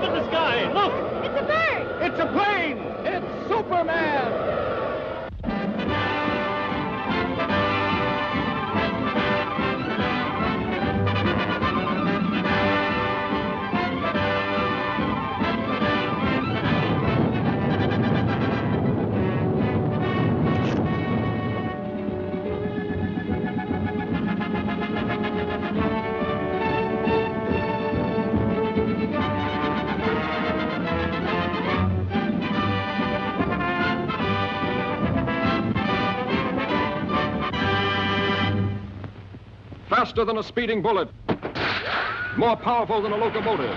up in the sky. Look! It's a bird! It's a plane! It's Superman! Faster than a speeding bullet, more powerful than a locomotive,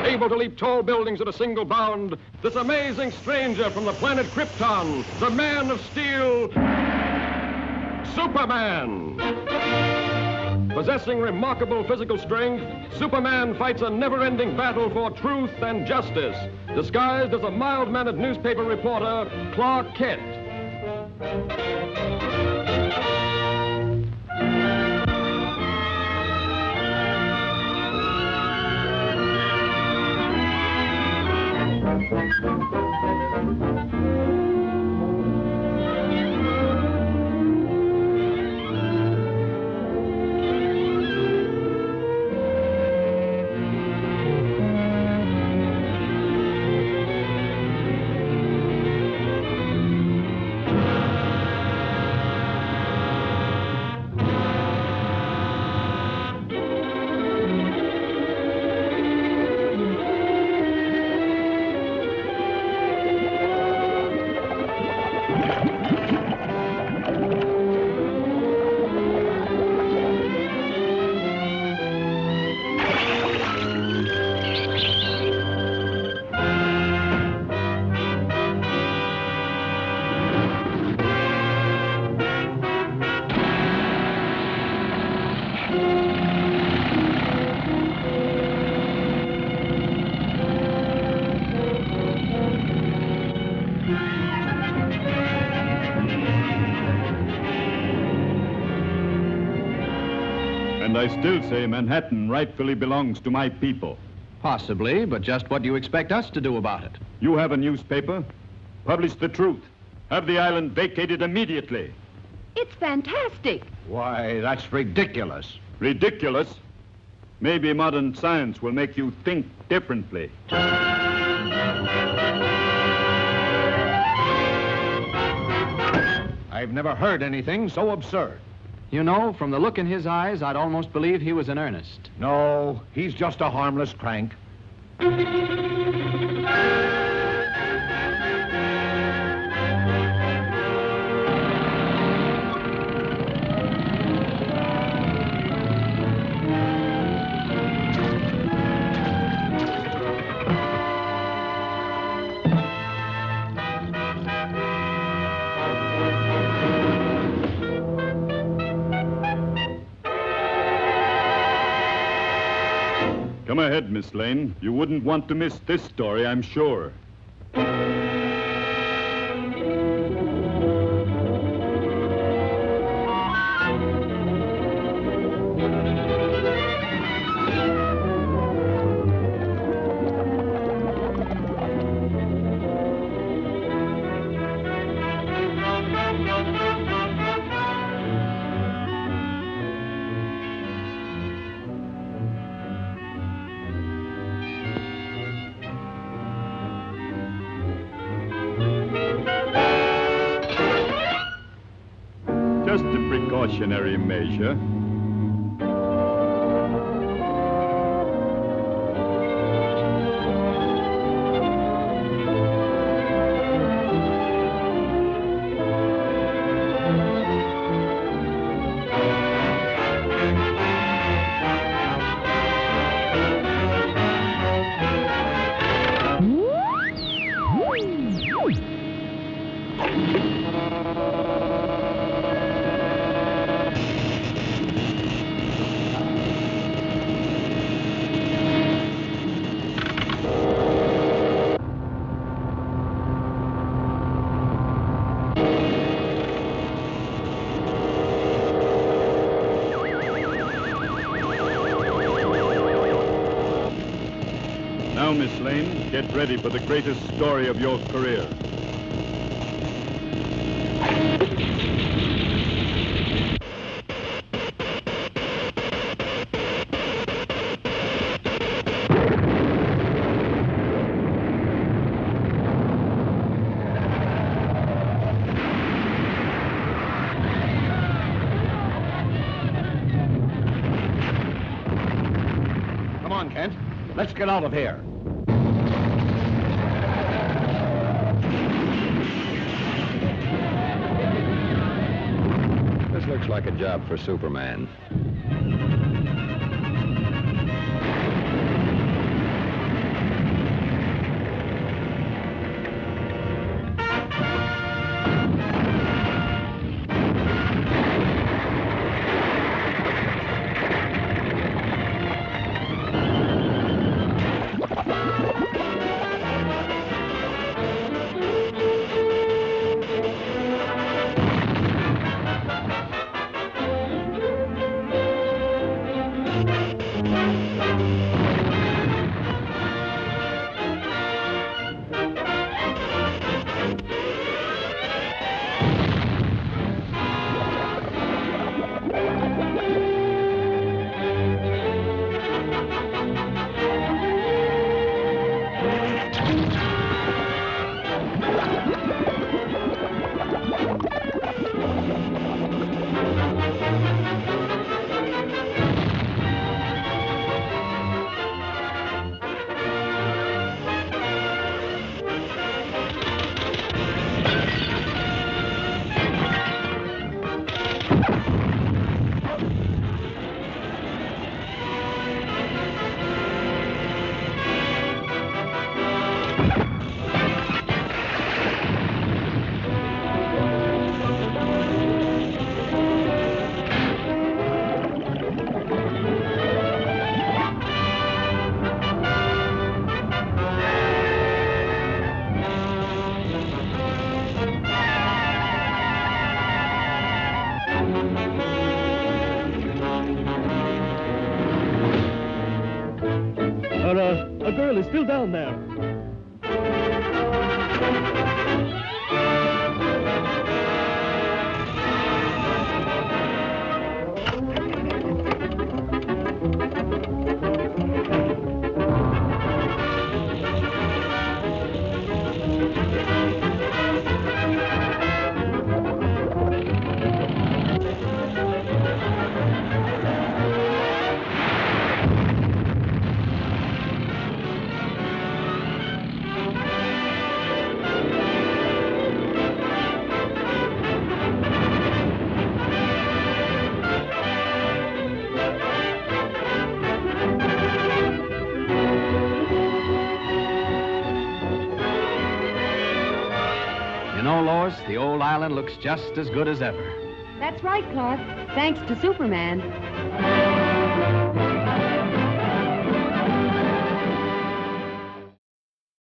able to leap tall buildings at a single bound, this amazing stranger from the planet Krypton, the Man of Steel, Superman. Possessing remarkable physical strength, Superman fights a never-ending battle for truth and justice, disguised as a mild-mannered newspaper reporter, Clark Kent. And I still say Manhattan rightfully belongs to my people. Possibly, but just what do you expect us to do about it? You have a newspaper. Publish the truth. Have the island vacated immediately. It's fantastic. Why, that's ridiculous. Ridiculous? Maybe modern science will make you think differently. I've never heard anything so absurd. You know, from the look in his eyes, I'd almost believe he was in earnest. No, he's just a harmless crank. Come ahead, Miss Lane. You wouldn't want to miss this story, I'm sure. Just a precautionary measure. Miss Lane, get ready for the greatest story of your career. Come on, Kent. Let's get out of here. This looks like a job for Superman. A girl is still down there. You know, Lois, the old island looks just as good as ever. That's right, Clark. Thanks to Superman.